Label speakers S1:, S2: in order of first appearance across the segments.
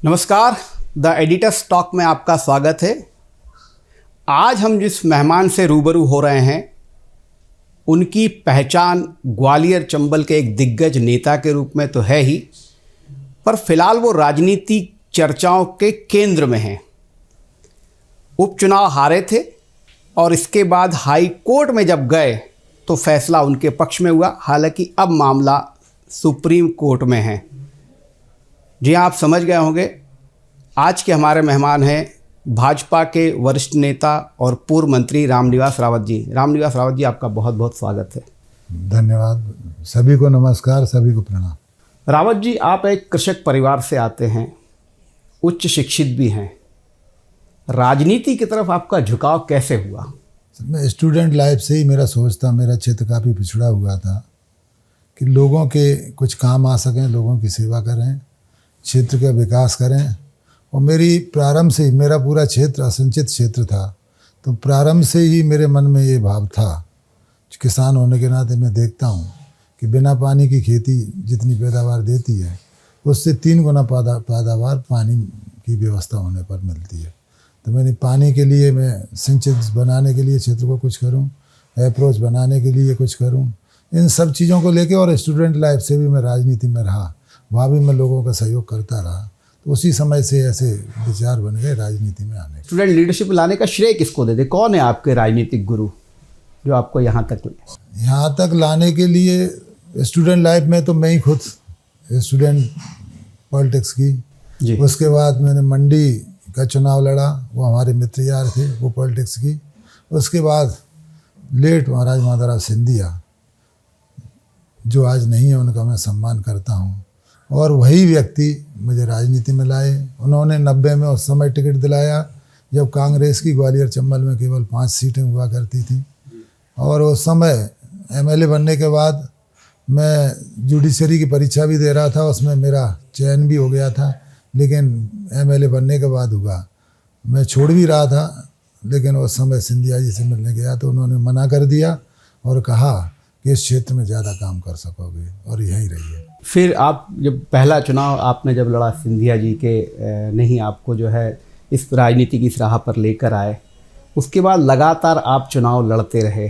S1: नमस्कार, the editors talk में आपका स्वागत है। आज हम जिस मेहमान से रूबरू हो रहे हैं उनकी पहचान ग्वालियर चंबल के एक दिग्गज नेता के रूप में तो है ही, पर फिलहाल वो राजनीतिक चर्चाओं के केंद्र में हैं। उपचुनाव हारे थे और इसके बाद हाई कोर्ट में जब गए तो फैसला उनके पक्ष में हुआ। हालांकि अब मामला सुप्रीम कोर्ट में है। जी आप समझ गए होंगे, आज के हमारे मेहमान हैं भाजपा के वरिष्ठ नेता और पूर्व मंत्री रामनिवास रावत जी। रामनिवास रावत जी, आपका बहुत बहुत स्वागत है।
S2: धन्यवाद। सभी को नमस्कार, सभी को प्रणाम।
S1: रावत जी, आप एक कृषक परिवार से आते हैं, उच्च शिक्षित भी हैं। राजनीति की तरफ आपका झुकाव कैसे हुआ?
S2: मैं स्टूडेंट लाइफ से ही मेरा सोच था, मेरा क्षेत्र काफ़ी पिछड़ा हुआ था कि लोगों के कुछ काम आ सकें, लोगों की सेवा करें, क्षेत्र का विकास करें। और मेरी प्रारंभ से ही, मेरा पूरा क्षेत्र असंचित क्षेत्र था, तो प्रारंभ से ही मेरे मन में ये भाव था। किसान होने के नाते मैं देखता हूँ कि बिना पानी की खेती जितनी पैदावार देती है उससे 3 गुना पैदावार पानी की व्यवस्था होने पर मिलती है। तो मैंने पानी के लिए, मैं सिंचित बनाने के लिए क्षेत्र को कुछ करूँ, अप्रोच बनाने के लिए कुछ करूँ, इन सब चीज़ों को लेके। और स्टूडेंट लाइफ से भी मैं राजनीति में रहा, वहाँ भी मैं लोगों का सहयोग करता रहा। तो उसी समय से ऐसे विचार बन गए राजनीति में आने।
S1: स्टूडेंट लीडरशिप लाने का श्रेय किसको देते? कौन है आपके राजनीतिक गुरु जो आपको यहाँ तक
S2: लाने के लिए? स्टूडेंट लाइफ में तो मैं ही खुद स्टूडेंट पॉलिटिक्स की जी। उसके बाद मैंने मंडी का चुनाव लड़ा, वो हमारे मित्र यार थे, वो पॉलिटिक्स की। उसके बाद लेट महाराज माधवराव सिंधिया, जो आज नहीं है, उनका मैं सम्मान करता हूँ। और वही व्यक्ति मुझे राजनीति में लाए। उन्होंने 90 में उस समय टिकट दिलाया जब कांग्रेस की ग्वालियर चंबल में केवल 5 सीटें हुआ करती थी। और उस समय एमएलए बनने के बाद मैं जुडिशरी की परीक्षा भी दे रहा था, उसमें मेरा चयन भी हो गया था, लेकिन एमएलए बनने के बाद हुआ। मैं छोड़ भी रहा था, लेकिन उस समय सिंधिया जी से मिलने गया तो उन्होंने मना कर दिया और कहा कि इस क्षेत्र में ज़्यादा काम कर सकोगे, और यहीं रहिए।
S1: फिर आप जब पहला चुनाव आपने जब लड़ा सिंधिया जी के नहीं आपको जो है इस राजनीति की राह पर लेकर आए, उसके बाद लगातार आप चुनाव लड़ते रहे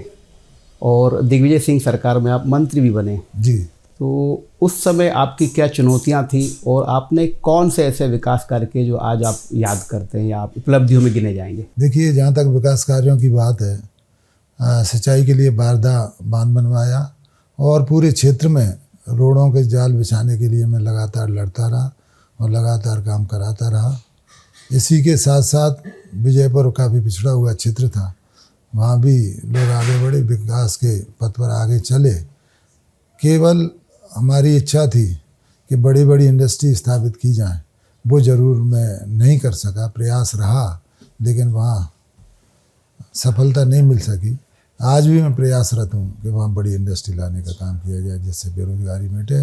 S1: और दिग्विजय सिंह सरकार में आप मंत्री भी बने
S2: जी।
S1: तो उस समय आपकी क्या चुनौतियां थी और आपने कौन से ऐसे विकास कार्य किए जो आज आप याद करते हैं या आप उपलब्धियों में गिने जाएंगे?
S2: देखिए, जहाँ तक विकास कार्यों की बात है, सिंचाई के लिए बारदा बांध बनवाया और पूरे क्षेत्र में रोडों के जाल बिछाने के लिए मैं लगातार लड़ता रहा और लगातार काम कराता रहा। इसी के साथ साथ विजयपुर काफ़ी पिछड़ा हुआ क्षेत्र था, वहाँ भी लोग आगे बढ़े, विकास के पथ पर आगे चले। केवल हमारी इच्छा थी कि बड़ी बड़ी इंडस्ट्री स्थापित की जाए, वो ज़रूर मैं नहीं कर सका, प्रयास रहा, लेकिन वहाँ सफलता नहीं मिल सकी। आज भी मैं प्रयासरत हूँ कि वहाँ बड़ी इंडस्ट्री लाने का काम किया जाए जिससे बेरोजगारी मिटे।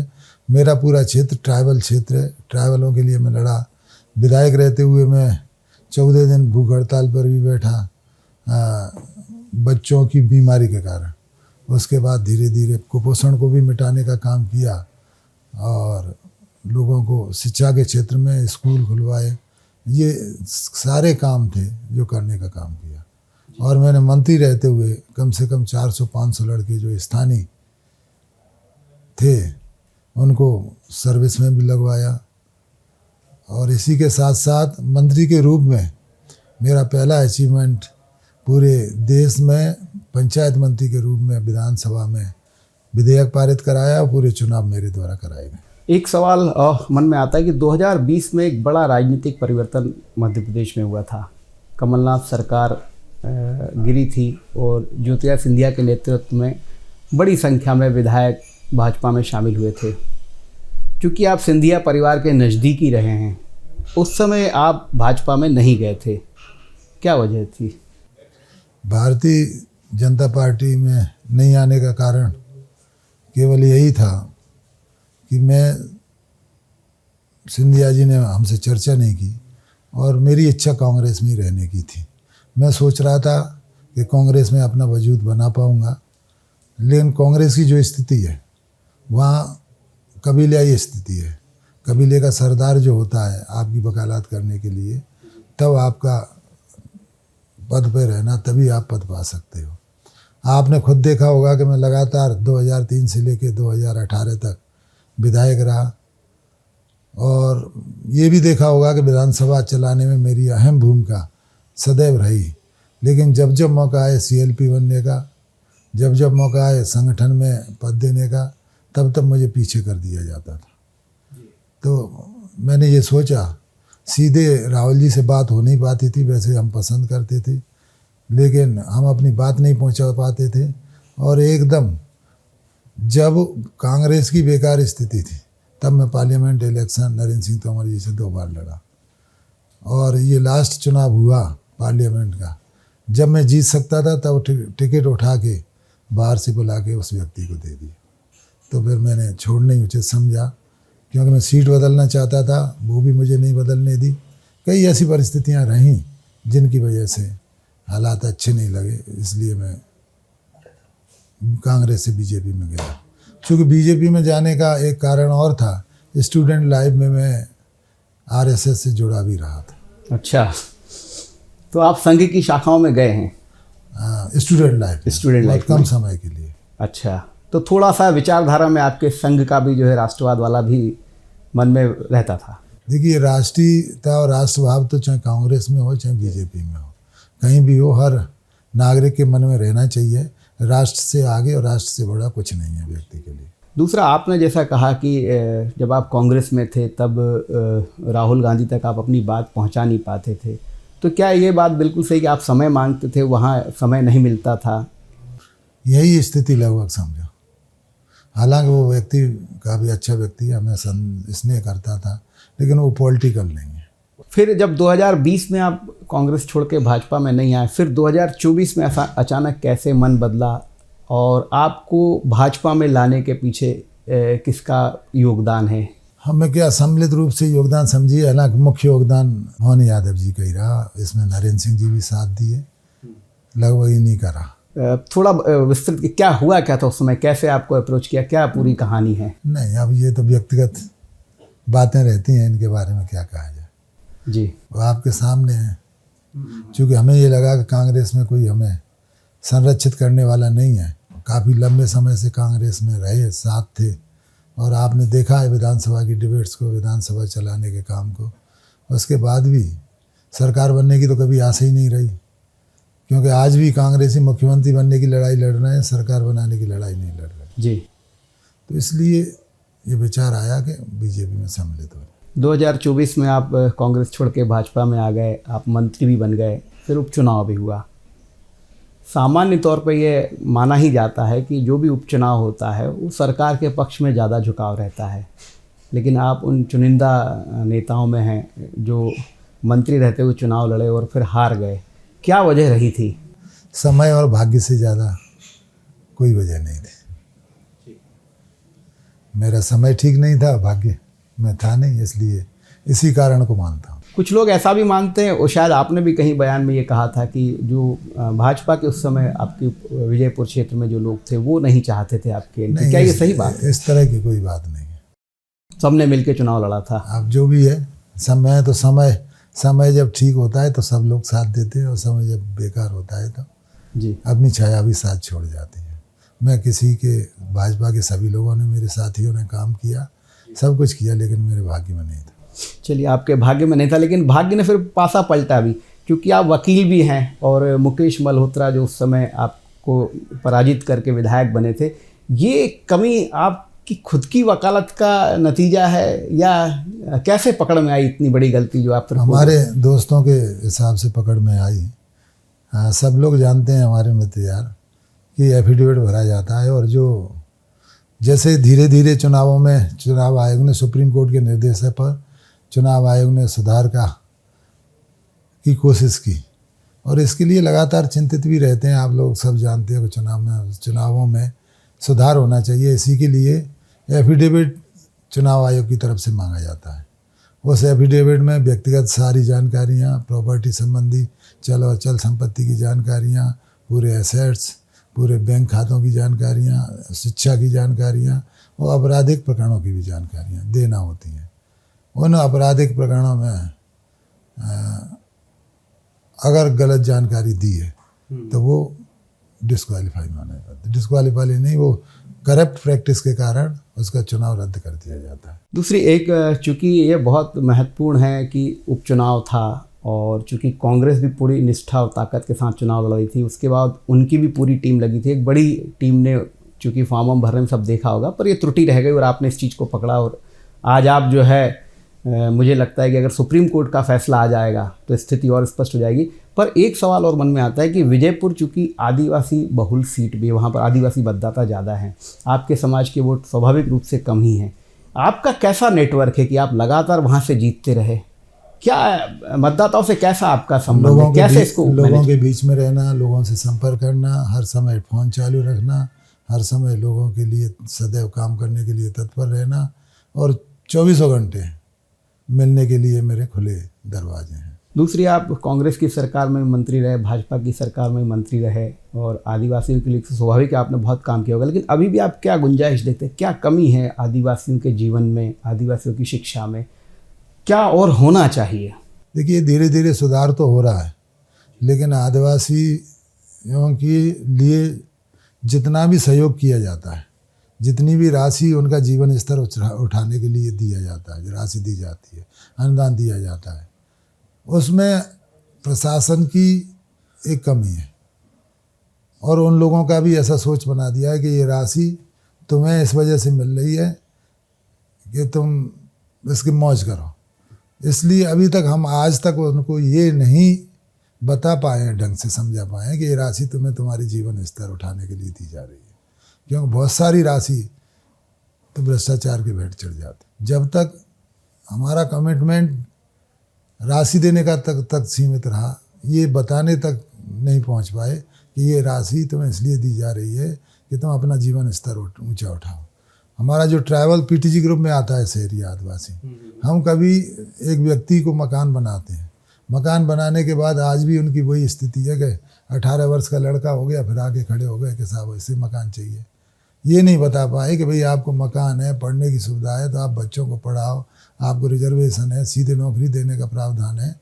S2: मेरा पूरा क्षेत्र ट्राइबल क्षेत्र है, ट्राइबलों के लिए मैं लड़ा। विधायक रहते हुए मैं 14 दिन भूख हड़ताल पर भी बैठा बच्चों की बीमारी के कारण। उसके बाद धीरे धीरे कुपोषण को भी मिटाने का काम किया और लोगों को शिक्षा के क्षेत्र में स्कूल खुलवाए। ये सारे काम थे जो करने का काम किया। और मैंने मंत्री रहते हुए कम से कम 400-500 लड़के जो स्थानीय थे उनको सर्विस में भी लगवाया। और इसी के साथ साथ मंत्री के रूप में मेरा पहला अचीवमेंट पूरे देश में पंचायत मंत्री के रूप में विधानसभा में विधेयक पारित कराया और पूरे चुनाव मेरे द्वारा कराए गए।
S1: एक सवाल मन में आता है कि 2020 में एक बड़ा राजनीतिक परिवर्तन मध्य प्रदेश में हुआ था। कमलनाथ सरकार गिरी थी और ज्योतिरादित्य सिंधिया के नेतृत्व में बड़ी संख्या में विधायक भाजपा में शामिल हुए थे। क्योंकि आप सिंधिया परिवार के नज़दीकी रहे हैं, उस समय आप भाजपा में नहीं गए थे, क्या वजह थी?
S2: भारतीय जनता पार्टी में नहीं आने का कारण केवल यही था कि मैं, सिंधिया जी ने हमसे चर्चा नहीं की और मेरी इच्छा कांग्रेस में ही रहने की थी। मैं सोच रहा था कि कांग्रेस में अपना वजूद बना पाऊंगा, लेकिन कांग्रेस की जो स्थिति है वहाँ कबीलाई स्थिति है। कबीले का सरदार जो होता है आपकी वकालत करने के लिए, तब आपका पद पे रहना, तभी आप पद पा सकते हो। आपने खुद देखा होगा कि मैं लगातार 2003 से लेकर 2018 तक विधायक रहा, और ये भी देखा होगा कि विधानसभा चलाने में मेरी अहम भूमिका सदैव रही। लेकिन जब जब मौका आए CLP बनने का, जब जब मौका आए संगठन में पद देने का, तब तब मुझे पीछे कर दिया जाता था। तो मैंने ये सोचा, सीधे राहुल जी से बात हो नहीं पाती थी, वैसे हम पसंद करते थे लेकिन हम अपनी बात नहीं पहुंचा पाते थे। और एकदम जब कांग्रेस की बेकार स्थिति थी, तब मैं पार्लियामेंट इलेक्शन नरेंद्र सिंह तोमर जी से 2 बार लड़ा, और ये लास्ट चुनाव हुआ पार्लियामेंट का, जब मैं जीत सकता था तब टिकट उठा के बाहर से बुला के उस व्यक्ति को दे दिया। तो फिर मैंने छोड़ना ही उचित समझा, क्योंकि मैं सीट बदलना चाहता था, वो भी मुझे नहीं बदलने दी। कई ऐसी परिस्थितियां रहीं जिनकी वजह से हालात अच्छे नहीं लगे, इसलिए मैं कांग्रेस से बीजेपी में गया। क्योंकि बीजेपी में जाने का एक कारण और था, स्टूडेंट लाइफ में मैं RSS से जुड़ा भी रहा था।
S1: अच्छा, तो आप संघ की शाखाओं में गए हैं?
S2: स्टूडेंट लाइफ कम समय के लिए।
S1: अच्छा, तो थोड़ा सा विचारधारा में आपके संघ का भी जो है राष्ट्रवाद वाला भी मन में रहता था?
S2: देखिए, राष्ट्रीयता और राष्ट्रभाव तो चाहे कांग्रेस में हो चाहे बीजेपी में हो, कहीं भी हो, हर नागरिक के मन में रहना चाहिए। राष्ट्र से आगे और राष्ट्र से बड़ा कुछ नहीं है व्यक्ति के लिए।
S1: दूसरा, आपने जैसा कहा कि जब आप कांग्रेस में थे तब राहुल गांधी तक आप अपनी बात पहुंचा नहीं पाते थे, तो क्या ये बात बिल्कुल सही कि आप समय मांगते थे, वहाँ समय नहीं मिलता था?
S2: यही स्थिति लगभग समझो। हालांकि वो व्यक्ति काफ़ी अच्छा व्यक्ति है, हमें स्नेह करता था, लेकिन वो पॉलिटिकल नहीं है।
S1: फिर जब 2020 में आप कांग्रेस छोड़ के भाजपा में नहीं आए, फिर 2024 में ऐसा अचानक कैसे मन बदला, और आपको भाजपा में लाने के पीछे किसका योगदान है?
S2: हमें क्या सम्मिलित रूप से योगदान समझिए, हालांकि मुख्य योगदान मोहन यादव जी का ही रहा, इसमें नरेंद्र सिंह जी भी साथ दिए, लगभग ही नहीं करा।
S1: थोड़ा विस्तृत, क्या हुआ क्या था उस समय, कैसे आपको अप्रोच किया, क्या पूरी कहानी है?
S2: नहीं, अब ये तो व्यक्तिगत बातें रहती हैं, इनके बारे में क्या कहा जाए
S1: जी।
S2: वो आपके सामने है। क्योंकि हमें ये लगा कि कांग्रेस में कोई हमें संरक्षित करने वाला नहीं है। काफ़ी लंबे समय से कांग्रेस में रहे, साथ थे, और आपने देखा है विधानसभा की डिबेट्स को, विधानसभा चलाने के काम को। उसके बाद भी सरकार बनने की तो कभी आशा ही नहीं रही, क्योंकि आज भी कांग्रेसी मुख्यमंत्री बनने की लड़ाई लड़ रहे हैं, सरकार बनाने की लड़ाई नहीं लड़ रहे
S1: जी।
S2: तो इसलिए ये विचार आया कि बीजेपी में सम्मिलित हो।
S1: 2024 में आप कांग्रेस छोड़ के भाजपा में आ गए, आप मंत्री भी बन गए, फिर उपचुनाव भी हुआ। सामान्य तौर पर ये माना ही जाता है कि जो भी उपचुनाव होता है वो सरकार के पक्ष में ज़्यादा झुकाव रहता है, लेकिन आप उन चुनिंदा नेताओं में हैं जो मंत्री रहते हुए चुनाव लड़े और फिर हार गए। क्या वजह रही थी?
S2: समय और भाग्य से ज़्यादा कोई वजह नहीं थी। मेरा समय ठीक नहीं था, भाग्य में था नहीं, इसलिए इसी कारण को मानता हूँ।
S1: कुछ लोग ऐसा भी मानते हैं, और शायद आपने भी कहीं बयान में ये कहा था कि जो भाजपा के उस समय आपकी विजयपुर क्षेत्र में जो लोग थे वो नहीं चाहते थे आपके। क्या ये सही बात है?
S2: इस तरह की कोई बात नहीं है।
S1: सबने मिलकर चुनाव लड़ा था।
S2: अब जो भी है, समय तो समय जब ठीक होता है तो सब लोग साथ देते हैं, और समय जब बेकार होता है तो
S1: जी
S2: अपनी छाया भी साथ छोड़ जाती है। मैं किसी के, भाजपा के सभी लोगों ने, मेरे साथियों ने काम किया, सब कुछ किया, लेकिन मेरे भाग्य में नहीं था।
S1: चलिए, आपके भाग्य में नहीं था, लेकिन भाग्य ने फिर पासा पलटा भी, क्योंकि आप वकील भी हैं, और मुकेश मल्होत्रा जो उस समय आपको पराजित करके विधायक बने थे, ये कमी आपकी खुद की वकालत का नतीजा है, या कैसे पकड़ में आई इतनी बड़ी गलती जो आप?
S2: हमारे दोस्तों के हिसाब से पकड़ में आई। हाँ, सब लोग जानते हैं हमारे मित्र यार कि एफिडेविट भरा जाता है, और जो जैसे धीरे धीरे चुनावों में चुनाव आयोग ने, सुप्रीम कोर्ट के निर्देश पर चुनाव आयोग ने सुधार की कोशिश की, और इसके लिए लगातार चिंतित भी रहते हैं। आप लोग सब जानते हैं कि चुनावों में सुधार होना चाहिए। इसी के लिए एफिडेविट चुनाव आयोग की तरफ से मांगा जाता है। उस एफिडेविट में व्यक्तिगत सारी जानकारियाँ, प्रॉपर्टी संबंधी चल और चल संपत्ति की जानकारियाँ, पूरे एसेट्स, पूरे बैंक खातों की जानकारियाँ, शिक्षा की जानकारियाँ और आपराधिक प्रकरणों की भी जानकारियाँ देना होती हैं। उन आपराधिक प्रकरणों में अगर गलत जानकारी दी है तो वो डिस्क्वालीफाई माना जाता है। डिस्क्वालीफाई नहीं, वो करप्ट प्रैक्टिस के कारण उसका चुनाव रद्द कर दिया जाता है।
S1: दूसरी एक, चूँकि ये बहुत महत्वपूर्ण है कि उपचुनाव था और चूँकि कांग्रेस भी पूरी निष्ठा और ताकत के साथ चुनाव लड़ रही थी, उसके बाद उनकी भी पूरी टीम लगी थी। एक बड़ी टीम ने, चूँकि फॉर्म भरने में सब देखा होगा, पर ये त्रुटि रह गई और आपने इस चीज़ को पकड़ा और आज आप जो है मुझे लगता है कि अगर सुप्रीम कोर्ट का फैसला आ जाएगा तो स्थिति और स्पष्ट हो जाएगी। पर एक सवाल और मन में आता है कि विजयपुर चूँकि आदिवासी बहुल सीट भी, वहाँ पर आदिवासी मतदाता ज़्यादा हैं, आपके समाज के वोट स्वाभाविक रूप से कम ही हैं। आपका कैसा नेटवर्क है कि आप लगातार वहाँ से जीतते रहे? क्या मतदाताओं से कैसा आपका संबंध है? कैसे इसको
S2: लोगों के बीच में रहना, लोगों से संपर्क करना, हर समय फ़ोन चालू रखना, हर समय लोगों के लिए सदैव काम करने के लिए तत्पर रहना और 24 घंटे मिलने के लिए मेरे खुले दरवाजे हैं।
S1: दूसरी, आप कांग्रेस की सरकार में मंत्री रहे, भाजपा की सरकार में मंत्री रहे और आदिवासियों के लिए स्वाभाविक है आपने बहुत काम किया होगा, लेकिन अभी भी आप क्या गुंजाइश देखते हैं? क्या कमी है आदिवासियों के जीवन में, आदिवासियों की शिक्षा में? क्या और होना चाहिए?
S2: देखिए, धीरे धीरे सुधार तो हो रहा है, लेकिन आदिवासियों के लिए जितना भी सहयोग किया जाता है, जितनी भी राशि उनका जीवन स्तर उठाने के लिए दिया जाता है, जो राशि दी जाती है, अनुदान दिया जाता है, उसमें प्रशासन की एक कमी है और उन लोगों का भी ऐसा सोच बना दिया है कि ये राशि तुम्हें इस वजह से मिल रही है कि तुम इसकी मौज करो। इसलिए अभी तक हम आज तक उनको ये नहीं बता पाए हैं, ढंग से समझा पाए हैं कि ये राशि तुम्हें तुम्हारी जीवन स्तर उठाने के लिए दी जा रही है, क्योंकि बहुत सारी राशि तो भ्रष्टाचार के भेंट चढ़ जाती। जब तक हमारा कमिटमेंट राशि देने का तक सीमित रहा, ये बताने तक नहीं पहुंच पाए कि ये राशि तुम्हें इसलिए दी जा रही है कि तुम अपना जीवन स्तर ऊंचा उठाओ। हमारा जो ट्राइबल पीटीजी ग्रुप में आता है शहरी आदिवासी, हम कभी एक व्यक्ति को मकान बनाते हैं, मकान बनाने के बाद आज भी उनकी वही स्थिति है कि 18 वर्ष का लड़का हो गया फिर आके खड़े हो गए कि साहब ऐसे मकान चाहिए। ये नहीं बता पाए कि भाई आपको मकान है, पढ़ने की सुविधा है तो आप बच्चों को पढ़ाओ, आपको रिजर्वेशन है, सीधे नौकरी देने का प्रावधान है।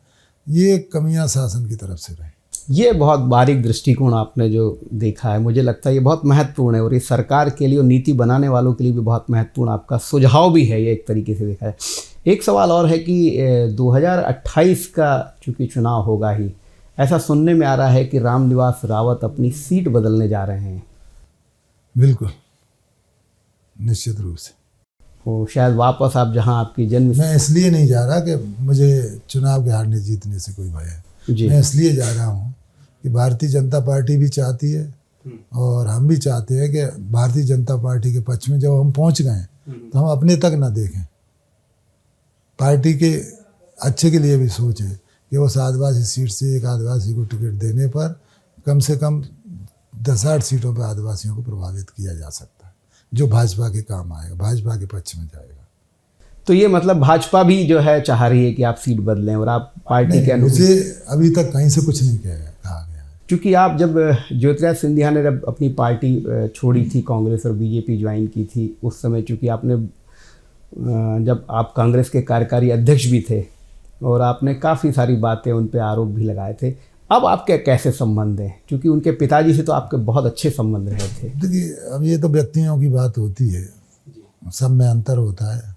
S2: ये कमियां शासन की तरफ से रही।
S1: ये बहुत बारीक दृष्टिकोण आपने जो देखा है, मुझे लगता है ये बहुत महत्वपूर्ण है और ये सरकार के लिए और नीति बनाने वालों के लिए भी बहुत महत्वपूर्ण आपका सुझाव भी है ये, एक तरीके से देखा है। एक सवाल और है कि 2028 का चूँकि चुनाव होगा ही, ऐसा सुनने में आ रहा है कि रामनिवास रावत अपनी सीट बदलने जा रहे हैं।
S2: बिल्कुल, निश्चित रूप से।
S1: वो शायद वापस आप जहां आपकी जन्म,
S2: मैं इसलिए नहीं जा रहा कि मुझे चुनाव के हारने जीतने से कोई भय है, मैं इसलिए जा रहा हूँ कि भारतीय जनता पार्टी भी चाहती है और हम भी चाहते हैं कि भारतीय जनता पार्टी के पक्ष में जब हम पहुँच गए तो हम अपने तक ना देखें, पार्टी के अच्छे के लिए भी सोचें कि उस आदिवासी सीट से एक आदिवासी को टिकट देने पर कम से कम 10-8 सीटों पर आदिवासियों को प्रभावित किया जा सकता है, जो भाजपा के काम आएगा, भाजपा के पक्ष में जाएगा।
S1: तो ये मतलब भाजपा भी जो है चाह रही है कि आप सीट बदलें और आप पार्टी के
S2: मुझे अभी तक कहीं से कुछ नहीं कहा गया है।
S1: क्योंकि आप जब ज्योतिराज सिंधिया ने जब अपनी पार्टी छोड़ी थी, कांग्रेस और बीजेपी ज्वाइन की थी, उस समय चूँकि आपने जब आप कांग्रेस के कार्यकारी अध्यक्ष भी थे और आपने काफ़ी सारी बातें उन पे आरोप भी लगाए थे, अब आपके कैसे संबंध हैं? क्योंकि उनके पिताजी से तो आपके बहुत अच्छे संबंध रहे थे।
S2: देखिए, अब ये तो व्यक्तियों की बात होती है, सब में अंतर होता है।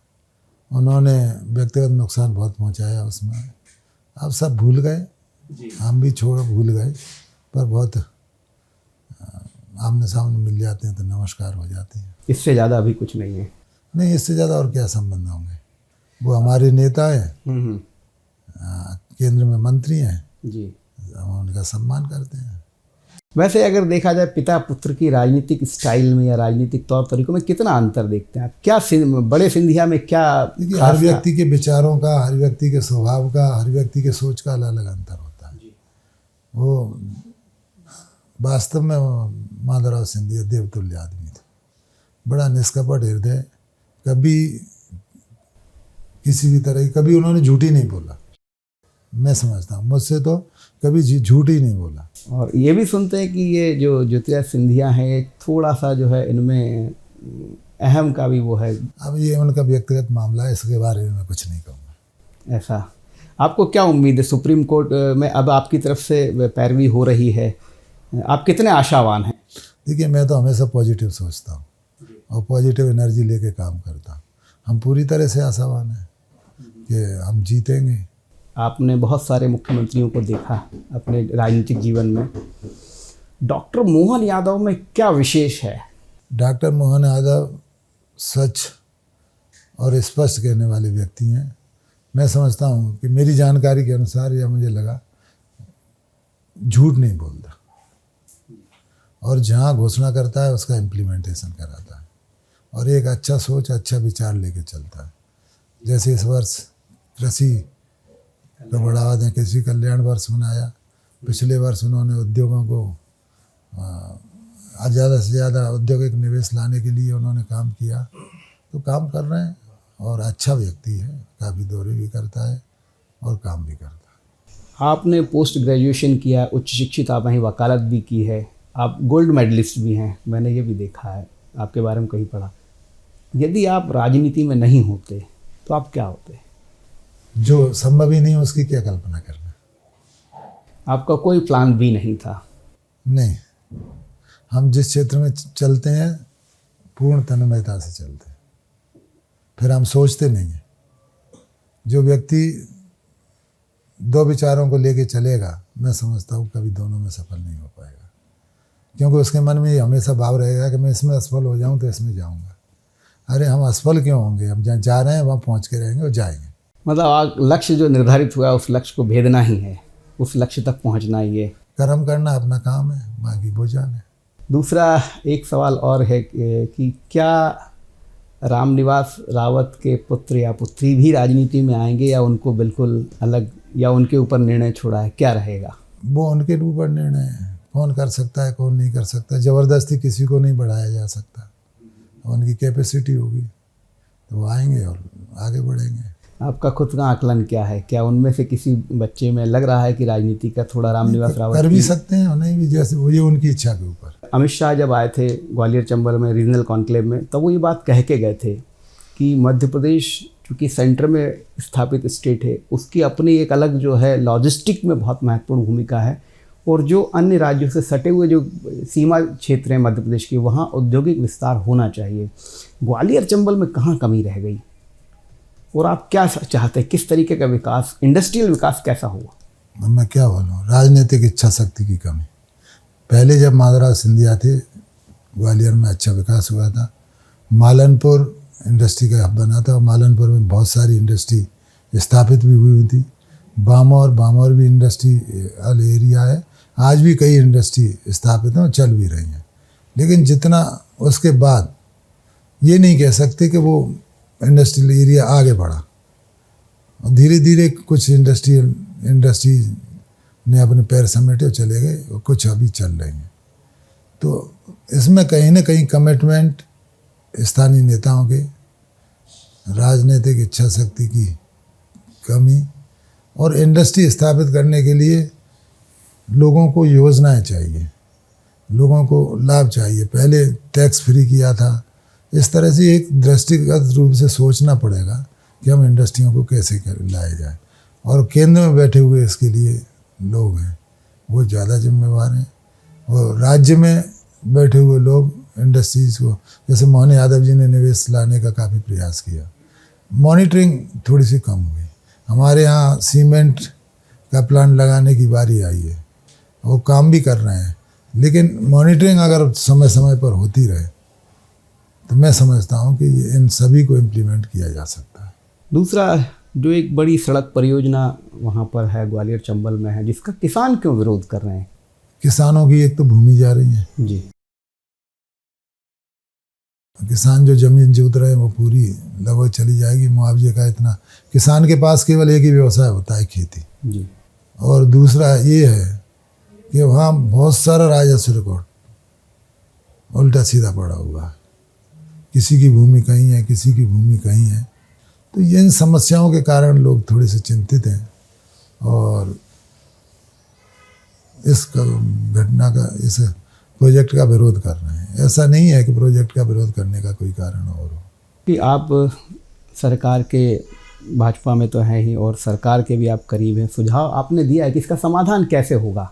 S2: उन्होंने व्यक्तिगत नुकसान बहुत पहुंचाया उसमें, अब सब भूल गए, हम भी भूल गए, पर बहुत आमने सामने मिल जाते हैं तो नमस्कार हो जाती है।
S1: इससे ज़्यादा अभी कुछ नहीं है? नहीं,
S2: इससे ज़्यादा और क्या संबंध होंगे। वो हमारे नेता हैं, केंद्र में मंत्री हैं जी, हम उनका सम्मान करते हैं।
S1: वैसे अगर देखा जाए पिता पुत्र की राजनीतिक स्टाइल में या राजनीतिक तौर तरीकों में कितना अंतर देखते हैं आप? क्या बड़े सिंधिया में क्या?
S2: हर व्यक्ति के विचारों का, हर व्यक्ति के स्वभाव का, हर व्यक्ति के सोच का अलग अलग अंतर होता है। वो वास्तव में माधवराव सिंधिया देवतुल्य आदमी थे, बड़ा निष्कपट हृदय, कभी किसी भी तरह कभी उन्होंने झूठी नहीं बोला, मैं समझता हूँ, मुझसे तो कभी झूठ ही नहीं बोला।
S1: और ये भी सुनते हैं कि ये जो ज्योतिराज सिंधिया है थोड़ा सा जो है इनमें अहम का भी वो है।
S2: अब ये उनका व्यक्तिगत मामला है, इसके बारे में मैं कुछ नहीं कहूँगा।
S1: ऐसा आपको क्या उम्मीद है? सुप्रीम कोर्ट में अब आपकी तरफ से पैरवी हो रही है, आप कितने आशावान हैं?
S2: देखिए, मैं तो हमेशा पॉजिटिव सोचता हूँ और पॉजिटिव एनर्जी लेके काम करता हूँ। हम पूरी तरह से आशावान हैं कि हम जीतेंगे।
S1: आपने बहुत सारे मुख्यमंत्रियों को देखा अपने राजनीतिक जीवन में, डॉक्टर मोहन यादव में क्या विशेष है?
S2: डॉक्टर मोहन यादव सच और स्पष्ट कहने वाले व्यक्ति हैं। मैं समझता हूँ कि मेरी जानकारी के अनुसार या मुझे लगा, झूठ नहीं बोलता और जहाँ घोषणा करता है उसका इम्प्लीमेंटेशन कराता है और एक अच्छा सोच, अच्छा विचार लेके चलता है। जैसे इस वर्ष कृषि को बढ़ावा दें, कृषि कल्याण वर्ष मनाया। पिछले वर्ष उन्होंने उद्योगों को ज़्यादा से ज़्यादा औद्योगिक निवेश लाने के लिए उन्होंने काम किया। तो काम कर रहे हैं और अच्छा व्यक्ति है, काफ़ी दौरे भी करता है और काम भी करता है।
S1: आपने पोस्ट ग्रेजुएशन किया, उच्च शिक्षित आप हैं, वकालत भी की है, आप गोल्ड मेडलिस्ट भी हैं, मैंने ये भी देखा है, आपके बारे में कहीं पढ़ा। यदि आप राजनीति में नहीं होते तो आप क्या होते?
S2: जो संभव ही नहीं उसकी क्या कल्पना करना।
S1: आपका कोई प्लान भी नहीं था?
S2: नहीं, हम जिस क्षेत्र में चलते हैं पूर्ण तन्मयता से चलते हैं, फिर हम सोचते नहीं हैं। जो व्यक्ति दो विचारों को लेके चलेगा, मैं समझता हूँ कभी दोनों में सफल नहीं हो पाएगा, क्योंकि उसके मन में ये हमेशा भाव रहेगा कि मैं इसमें असफल हो जाऊँ तो इसमें जाऊँगा। अरे हम असफल क्यों होंगे? हम जहाँ जा रहे हैं वहाँ पहुँच के रहेंगे और जाएंगे।
S1: मतलब लक्ष्य जो निर्धारित हुआ उस लक्ष्य को भेदना ही है, उस लक्ष्य तक पहुँचना ही है।
S2: कर्म करना अपना काम है, बाकी भोजन है।
S1: दूसरा एक सवाल और है कि क्या रामनिवास रावत के पुत्र या पुत्री भी राजनीति में आएंगे या उनको बिल्कुल अलग, या उनके ऊपर निर्णय छोड़ा है, क्या रहेगा?
S2: वो उनके ऊपर निर्णय है, कौन कर सकता है कौन नहीं कर सकता। ज़बरदस्ती किसी को नहीं बढ़ाया जा सकता। उनकी कैपेसिटी होगी तो वो आएंगे और आगे बढ़ेंगे।
S1: आपका खुद का आकलन क्या है? क्या उनमें से किसी बच्चे में लग रहा है कि राजनीति का थोड़ा रामनिवास रावत
S2: कर भी सकते हैं और नहीं भी, जैसे वो ये उनकी इच्छा के ऊपर।
S1: अमित शाह जब आए थे ग्वालियर चंबल में रीजनल कॉन्क्लेव में, तब वो ये बात कह के गए थे कि मध्य प्रदेश चूँकि सेंटर में स्थापित स्टेट है, उसकी अपनी एक अलग जो है लॉजिस्टिक में बहुत महत्वपूर्ण भूमिका है, और जो अन्य राज्यों से सटे हुए जो सीमा क्षेत्र हैं मध्य प्रदेश के, वहाँ औद्योगिक विस्तार होना चाहिए। ग्वालियर चंबल में कहाँ कमी रह गई और आप क्या चाहते हैं? किस तरीके का विकास, इंडस्ट्रियल विकास कैसा हुआ?
S2: मैं क्या बोलूँ, राजनीतिक इच्छा शक्ति की कमी। पहले जब माधवराव सिंधिया थे, ग्वालियर में अच्छा विकास हुआ था। मालनपुर इंडस्ट्री का हब बना था और मालनपुर में बहुत सारी इंडस्ट्री स्थापित भी हुई थी। बामौर भी इंडस्ट्रियल एरिया है, आज भी कई इंडस्ट्री स्थापित हैं और चल भी रही हैं। लेकिन जितना उसके बाद ये नहीं कह सकते कि वो इंडस्ट्रियल एरिया आगे बढ़ा। और धीरे धीरे कुछ इंडस्ट्री ने अपने पैर समेटे और चले गए और कुछ अभी चल रही हैं। तो इसमें कहीं ना कहीं कमिटमेंट स्थानीय नेताओं के, राजनीतिक इच्छा शक्ति की कमी, और इंडस्ट्री स्थापित करने के लिए लोगों को योजनाएं चाहिए, लोगों को लाभ चाहिए। पहले टैक्स फ्री किया था। इस तरह से एक दृष्टिगत रूप से सोचना पड़ेगा कि हम इंडस्ट्रियों को कैसे लाया जाए, और केंद्र में बैठे हुए इसके लिए लोग हैं, वो ज़्यादा जिम्मेवार हैं। और राज्य में बैठे हुए लोग इंडस्ट्रीज़ को, जैसे मोहन यादव जी ने निवेश लाने का काफ़ी प्रयास किया, मॉनिटरिंग थोड़ी सी कम हुई। हमारे यहाँ सीमेंट का प्लांट लगाने की बारी आई है, वो काम भी कर रहे हैं, लेकिन मॉनिटरिंग अगर समय समय पर होती रहे तो मैं समझता हूँ कि इन सभी को इम्प्लीमेंट किया जा सकता है।
S1: दूसरा जो एक बड़ी सड़क परियोजना वहाँ पर है, ग्वालियर चंबल में है, जिसका किसान क्यों विरोध कर रहे हैं?
S2: किसानों की एक तो भूमि जा रही है
S1: जी,
S2: किसान जो जमीन जोत रहे हैं वो पूरी लगभग चली जाएगी। मुआवजे का इतना, किसान के पास केवल एक ही व्यवसाय होता है, खेती
S1: जी।
S2: और दूसरा ये है कि वहाँ बहुत सारा राजस्व रिकॉर्ड उल्टा सीधा पड़ा हुआ है। किसी की भूमि कहीं है, किसी की भूमि कहीं है। तो इन समस्याओं के कारण लोग थोड़े से चिंतित हैं और इस घटना का, इस प्रोजेक्ट का विरोध कर रहे हैं। ऐसा नहीं है कि प्रोजेक्ट का विरोध करने का कोई कारण और हो।
S1: कि आप सरकार के भाजपा में तो हैं ही और सरकार के भी आप करीब हैं, सुझाव आपने दिया है कि इसका समाधान कैसे होगा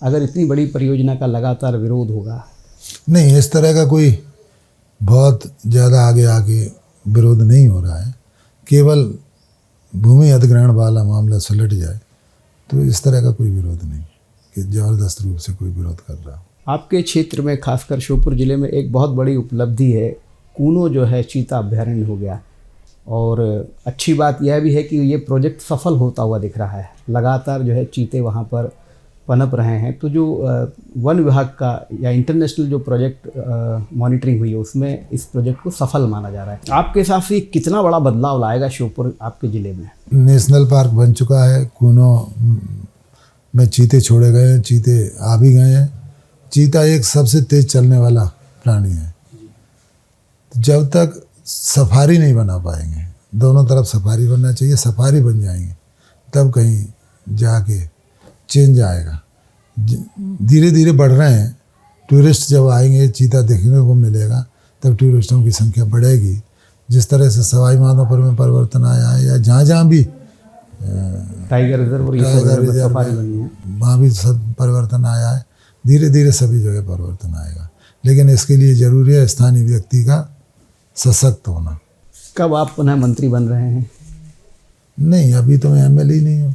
S1: अगर इतनी बड़ी परियोजना का लगातार विरोध होगा?
S2: नहीं, इस तरह का कोई बहुत ज़्यादा आगे आगे विरोध नहीं हो रहा है। केवल भूमि अधिग्रहण वाला मामला सुलझ जाए तो इस तरह का कोई विरोध नहीं कि ज़बरदस्त रूप से कोई विरोध कर रहा हो।
S1: आपके क्षेत्र में खासकर श्योपुर जिले में एक बहुत बड़ी उपलब्धि है, कूनो जो है चीता अभ्यारण्य हो गया, और अच्छी बात यह भी है कि ये प्रोजेक्ट सफल होता हुआ दिख रहा है। लगातार जो है चीते वहाँ पर पनप रहे हैं। तो जो वन विभाग का या इंटरनेशनल जो प्रोजेक्ट मॉनिटरिंग हुई है उसमें इस प्रोजेक्ट को सफल माना जा रहा है। आपके हिसाब से कितना बड़ा बदलाव लाएगा श्योपुर आपके ज़िले में?
S2: नेशनल पार्क बन चुका है, कूनो में चीते छोड़े गए हैं, चीते आ भी गए हैं। चीता एक सबसे तेज चलने वाला प्राणी है। तो जब तक सफारी नहीं बना पाएंगे, दोनों तरफ सफारी बनना चाहिए, सफारी बन जाएंगे तब कहीं जाके चेंज आएगा। धीरे धीरे बढ़ रहे हैं, टूरिस्ट जब आएंगे चीता देखने को मिलेगा तब टूरिस्टों की संख्या बढ़ेगी। जिस तरह से सवाई माधोपुर में परिवर्तन आया है या जहाँ जहाँ भी
S1: टाइगर रिजर्व
S2: वहाँ भी सब परिवर्तन आया है। धीरे धीरे सभी जगह परिवर्तन आएगा, लेकिन इसके लिए ज़रूरी है स्थानीय व्यक्ति का सशक्त होना।
S1: कब आप पुनः मंत्री बन रहे हैं?
S2: नहीं, अभी तो मैं एमएलए ही नहीं हूँ।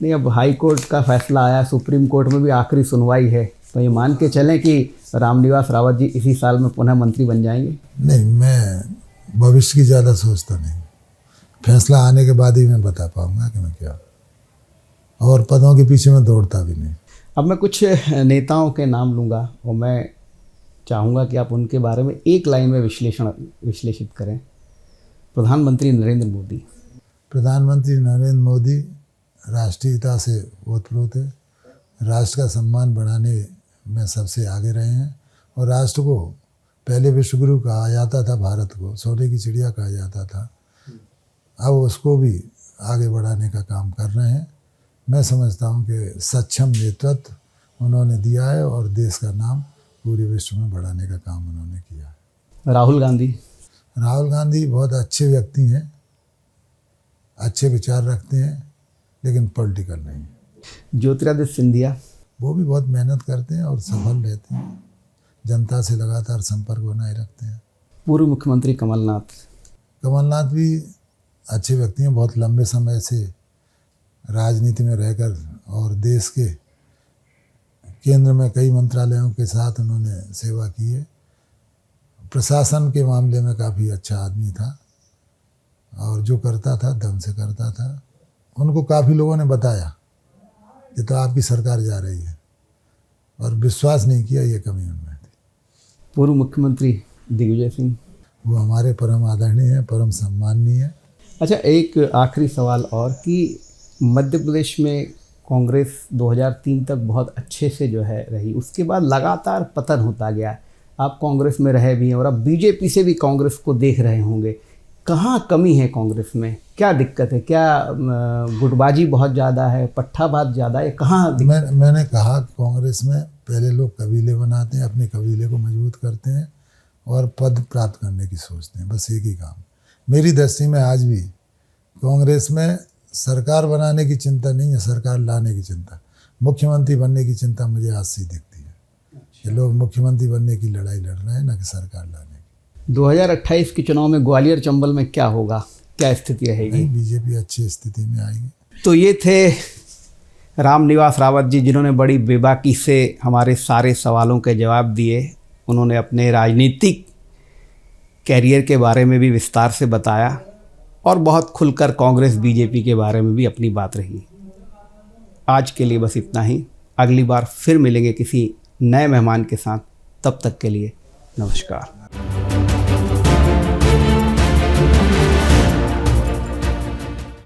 S1: नहीं, अब हाई कोर्ट का फैसला आया, सुप्रीम कोर्ट में भी आखिरी सुनवाई है, तो ये मान के चलें कि रामनिवास रावत जी इसी साल में पुनः मंत्री बन जाएंगे?
S2: नहीं, मैं भविष्य की ज़्यादा सोचता नहीं। फैसला आने के बाद ही मैं बता पाऊँगा कि मैं क्या, और पदों के पीछे मैं दौड़ता भी नहीं।
S1: अब मैं कुछ नेताओं के नाम लूँगा और मैं चाहूँगा कि आप उनके बारे में एक लाइन में विश्लेषित करें। प्रधानमंत्री नरेंद्र मोदी।
S2: प्रधानमंत्री नरेंद्र मोदी राष्ट्रीयता से ओतप्रोत है, राष्ट्र का सम्मान बढ़ाने में सबसे आगे रहे हैं, और राष्ट्र को पहले विश्वगुरु कहा जाता था, भारत को सोने की चिड़िया कहा जाता था, अब उसको भी आगे बढ़ाने का काम कर रहे हैं। मैं समझता हूँ कि सक्षम नेतृत्व उन्होंने दिया है और देश का नाम पूरे विश्व में बढ़ाने का काम उन्होंने किया है।
S1: राहुल गांधी।
S2: राहुल गांधी बहुत अच्छे व्यक्ति हैं, अच्छे विचार रखते हैं, लेकिन पॉलिटिकल नहीं।
S1: ज्योतिरादित्य सिंधिया।
S2: वो भी बहुत मेहनत करते हैं और सफल रहते हैं, जनता से लगातार संपर्क बनाए रखते हैं।
S1: पूर्व मुख्यमंत्री कमलनाथ।
S2: कमलनाथ भी अच्छे व्यक्ति हैं, बहुत लंबे समय से राजनीति में रहकर और देश के केंद्र में कई मंत्रालयों के साथ उन्होंने सेवा की है। प्रशासन के मामले में काफ़ी अच्छा आदमी था और जो करता था दम से करता था। उनको काफ़ी लोगों ने बताया कि तो आपकी सरकार जा रही है, और विश्वास नहीं किया, ये कमी उनमें थी।
S1: पूर्व मुख्यमंत्री दिग्विजय सिंह।
S2: वो हमारे परम आदरणीय हैं, परम सम्माननीय है।
S1: अच्छा, एक आखिरी सवाल और कि मध्य प्रदेश में कांग्रेस 2003 तक बहुत अच्छे से जो है रही, उसके बाद लगातार पतन होता गया। आप कांग्रेस में रहे भी हैं और अब बीजेपी से भी कांग्रेस को देख रहे होंगे। कहाँ कमी है कांग्रेस में? क्या दिक्कत है? क्या गुटबाजी बहुत ज़्यादा है, पट्टाबाज ज़्यादा है? कहाँ
S2: मैंने कहा कांग्रेस में पहले लोग कबीले बनाते हैं, अपने कबीले को मजबूत करते हैं और पद प्राप्त करने की सोचते हैं, बस एक ही काम। मेरी दृष्टि में आज भी कांग्रेस में सरकार बनाने की चिंता नहीं है, सरकार लाने की चिंता, मुख्यमंत्री बनने की चिंता मुझे आज से दिखती है कि लोग मुख्यमंत्री बनने की लड़ाई लड़ रहे हैं, ना कि सरकार लाने की।
S1: 2028 के चुनाव में ग्वालियर चंबल में क्या होगा, क्या स्थिति रहेगी?
S2: बीजेपी अच्छी स्थिति में आएगी।
S1: तो ये थे रामनिवास रावत जी, जिन्होंने बड़ी बेबाकी से हमारे सारे सवालों के जवाब दिए। उन्होंने अपने राजनीतिक कैरियर के बारे में भी विस्तार से बताया और बहुत खुलकर कांग्रेस बीजेपी के बारे में भी अपनी बात रही। आज के लिए बस इतना ही। अगली बार फिर मिलेंगे किसी नए मेहमान के साथ। तब तक के लिए नमस्कार।